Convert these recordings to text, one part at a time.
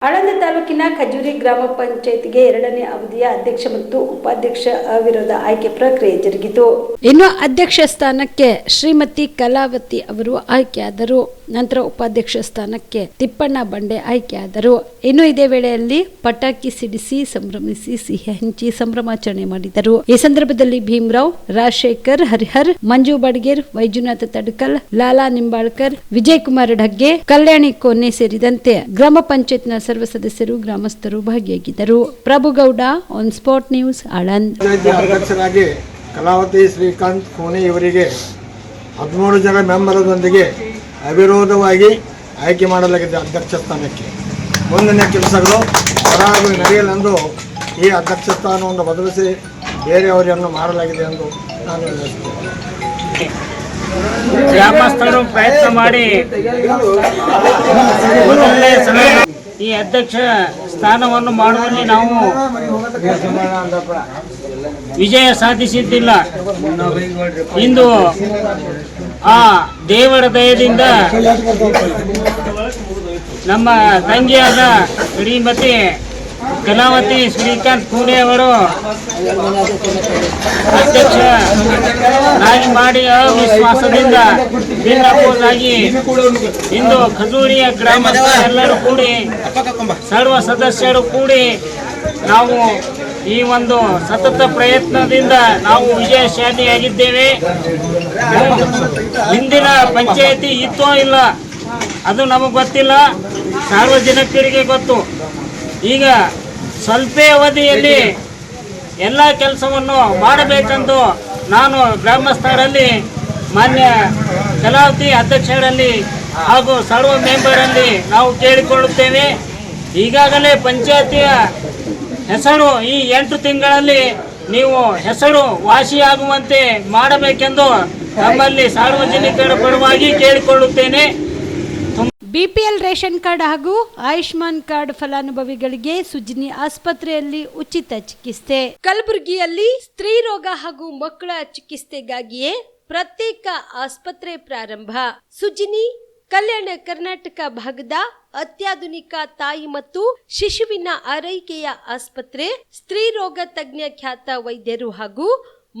ಆಳಂದ ತಾಲೂಕಿನ ಖಜೂರಿ ಗ್ರಾಮ ಪಂಚಾಯತ್ಗೆ 2ನೇ ಅವಧಿಯ ಅಧ್ಯಕ್ಷ ಮತ್ತು ಉಪಾಧ್ಯಕ್ಷ ಅವಿರೋಧ ಆಯ್ಕೆ ಪ್ರಕ್ರಿಯೆ ಜರುಗಿತು. ಇನ್ನು ಅಧ್ಯಕ್ಷ ಸ್ಥಾನಕ್ಕೆ ಶ್ರೀಮತಿ ಕಲಾವತಿ ಅವರು ಆಯ್ಕೆಯಾದರು. ನಂತರ ಉಪಾಧ್ಯಕ್ಷ ಸ್ಥಾನಕ್ಕೆ ತಿಪ್ಪಣ್ಣ ಬಂಡೆ ಆಯ್ಕೆಯಾದರು. ಇನ್ನು ಇದೇ ವೇಳೆಯಲ್ಲಿ ಪಟಾಕಿ ಸಿಡಿಸಿ ಸಂಭ್ರಮಿಸಿ ಸಿಹಿ ಹಂಚಿ ಸಂಭ್ರಮಾಚರಣೆ ಮಾಡಿದರು. ಈ ಸಂದರ್ಭದಲ್ಲಿ ಭೀಮರಾವ್, ರಾಜಶೇಖರ್, ಹರಿಹರ್, ಮಂಜು ಬಡ್ಗೇರ್, ವೈಜುನಾಥ ತಡ್ಕಲ್, ಲಾಲಾ ನಿಂಬಾಳ್ಕರ್, ವಿಜಯಕುಮಾರ್ ಢಗ್ಗೆ, ಕಲ್ಯಾಣಿ ಕೋನೆ ಸೇರಿದಂತೆ ಗ್ರಾಮ ಪಂಚಾಯತ್ನ ಸರ್ವ ಸದಸ್ಯರು, ಗ್ರಾಮಸ್ಥರು ಭಾಗಿಯಾಗಿದ್ದರು. Prabhugouda, on spot news, Aland. ಅಧ್ಯಕ್ಷರಾಗಿ ಕಲಾವತಿ ಶ್ರೀಕಾಂತ್ ಕೋನೆ ಇವರಿಗೆ 13 ಜನ ಮೆಂಬರ್ದೊಂದಿಗೆ ಅವಿರೋಧವಾಗಿ ಆಯ್ಕೆ ಮಾಡಲಾಗಿದೆ. ಅಧ್ಯಕ್ಷ ಸ್ಥಾನಕ್ಕೆ ಮುಂದಿನ ಕೆಲಸಗಳು ಹೊರಗೆ ನಡೆಯಲೆಂದು ಈ ಅಧ್ಯಕ್ಷ ಸ್ಥಾನವನ್ನು ಬದಲಿಸಿ ಬೇರೆಯವರನ್ನು ಮಾಡಲಾಗಿದೆ ಎಂದು ನಾನು ಹೇಳುತ್ತೇನೆ. ಗ್ರಾಮಸ್ಥರು ಪ್ರಯತ್ನ ಮಾಡಿ ಮೊದಲನೇ ಸಲ ಈ ಅಧ್ಯಕ್ಷ ಸ್ಥಾನವನ್ನು ಮಾಡುವಲ್ಲಿ ನಾವು ವಿಜಯ ಸಾಧಿಸಿದ್ದಿಲ್ಲ. ಇಂದು ಆ ದೇವರ ದಯದಿಂದ ನಮ್ಮ ತಂಗಿಯಾದ ಶ್ರೀಮತಿ ಕಲಾವತಿ ಶ್ರೀಕಾಂತ್ ಕೋನೆ ಅವರು ಅಧ್ಯಕ್ಷರಾಗಿ ಮಾಡಿ ಅವಿಶ್ವಾಸದಿಂದ ಭಿನ್ನಪೂರ್ಣಾಗಿ ಇಂದು ಖಜೂರಿಯ ಗ್ರಾಮದ ಎಲ್ಲರೂ ಕೂಡಿ ಸರ್ವ ಸದಸ್ಯರು ಕೂಡಿ ನಾವು ಈ ಒಂದು ಸತತ ಪ್ರಯತ್ನದಿಂದ ನಾವು ವಿಜಯಶಾಲಿಯಾಗಿದ್ದೇವೆ. ಹಿಂದಿನ ಪಂಚಾಯಿತಿ ಇತ್ತೋ ಇಲ್ಲ ಅದು ನಮಗೆ ಗೊತ್ತಿಲ್ಲ, ಸಾರ್ವಜನಿಕರಿಗೆ ಗೊತ್ತು. ಈಗ ಸ್ವಲ್ಪ ಅವಧಿಯಲ್ಲಿ ಎಲ್ಲ ಕೆಲಸವನ್ನು ಮಾಡಬೇಕೆಂದು ನಾನು ಗ್ರಾಮಸ್ಥರಲ್ಲಿ, ಮಾನ್ಯ ಕಲಾವತಿ ಅಧ್ಯಕ್ಷರಲ್ಲಿ ಹಾಗೂ ಸರ್ವ ಮೆಂಬರಲ್ಲಿ ನಾವು ಕೇಳಿಕೊಳ್ಳುತ್ತೇವೆ. ಈಗಾಗಲೇ ಪಂಚಾಯತಿಯ ಹೆಸರು ಈ 8 ತಿಂಗಳಲ್ಲಿ ನೀವು ಹೆಸರು ವಾಸಿಯಾಗುವಂತೆ ಮಾಡಬೇಕೆಂದು ನಮ್ಮಲ್ಲಿ ಸಾರ್ವಜನಿಕರ ಪರವಾಗಿ ಕೇಳಿಕೊಳ್ಳುತ್ತೇನೆ. ಬಿಪಿಎಲ್ ರೇಷನ್ ಕಾರ್ಡ್ ಹಾಗೂ ಆಯುಷ್ಮಾನ್ ಕಾರ್ಡ್ ಫಲಾನುಭವಿಗಳಿಗೆ ಸುಜಿನಿ ಆಸ್ಪತ್ರೆಯಲ್ಲಿ ಉಚಿತ ಚಿಕಿತ್ಸೆ. ಕಲಬುರಗಿಯಲ್ಲಿ ಸ್ತ್ರೀ ರೋಗ ಹಾಗೂ ಮಕ್ಕಳ ಚಿಕಿತ್ಸೆಗಾಗಿಯೇ ಪ್ರತ್ಯೇಕ ಆಸ್ಪತ್ರೆ ಪ್ರಾರಂಭ. ಸುಜಿನಿ ಕಲ್ಯಾಣ ಕರ್ನಾಟಕ ಭಾಗದ ಅತ್ಯಾಧುನಿಕ ತಾಯಿ ಮತ್ತು ಶಿಶುವಿನ ಆರೈಕೆಯ ಆಸ್ಪತ್ರೆ. ಸ್ತ್ರೀ ರೋಗ ತಜ್ಞ ಖ್ಯಾತ ವೈದ್ಯರು ಹಾಗೂ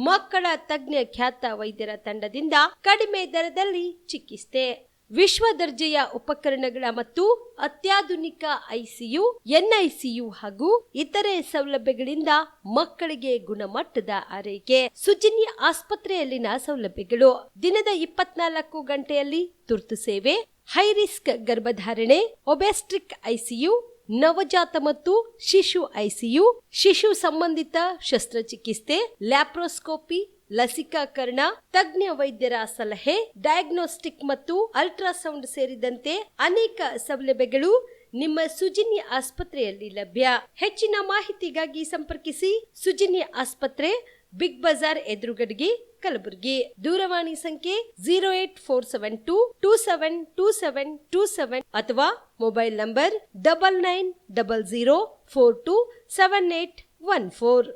ಮಕ್ಕಳ ತಜ್ಞ ಖ್ಯಾತ ವೈದ್ಯರ ತಂಡದಿಂದ ಕಡಿಮೆ ದರದಲ್ಲಿ ಚಿಕಿತ್ಸೆ. ವಿಶ್ವ ದರ್ಜೆಯ ಉಪಕರಣಗಳ ಮತ್ತು ಅತ್ಯಾಧುನಿಕ ಐಸಿಯು, ಎನ್ಐಸಿಯು ಹಾಗೂ ಇತರೆ ಸೌಲಭ್ಯಗಳಿಂದ ಮಕ್ಕಳಿಗೆ ಗುಣಮಟ್ಟದ ಆರೈಕೆ. ಸುಜಿನಿ ಆಸ್ಪತ್ರೆಯಲ್ಲಿನ ಸೌಲಭ್ಯಗಳು: ದಿನದ 24 ಗಂಟೆಯಲ್ಲಿ ತುರ್ತು ಸೇವೆ, ಹೈ ರಿಸ್ಕ್ ಗರ್ಭಧಾರಣೆ, ಒಬೆಸ್ಟ್ರಿಕ್ ಐಸಿಯು, ನವಜಾತ ಮತ್ತು ಶಿಶು ಐಸಿಯು, ಶಿಶು ಸಂಬಂಧಿತ ಶಸ್ತ್ರಚಿಕಿತ್ಸೆ, ಲ್ಯಾಪ್ರೋಸ್ಕೋಪಿ, ಲಸಿಕಾಕರಣ, ತಜ್ಞ ವೈದ್ಯರ ಸಲಹೆ, ಡಯಾಗ್ನೋಸ್ಟಿಕ್ ಮತ್ತು ಅಲ್ಟ್ರಾಸೌಂಡ್ ಸೇರಿದಂತೆ ಅನೇಕ ಸೌಲಭ್ಯಗಳು ನಿಮ್ಮ ಸುಜಿನಿ ಆಸ್ಪತ್ರೆಯಲ್ಲಿ ಲಭ್ಯ. ಹೆಚ್ಚಿನ ಮಾಹಿತಿಗಾಗಿ ಸಂಪರ್ಕಿಸಿ ಸುಜಿನಿ ಆಸ್ಪತ್ರೆ, ಬಿಗ್ ಬಜಾರ್ ಎದುರುಗಡೆಗೆ, ಕಲಬುರಗಿ. ದೂರವಾಣಿ ಸಂಖ್ಯೆ 08472727227 ಅಥವಾ ಮೊಬೈಲ್ ನಂಬರ್ 9900427814.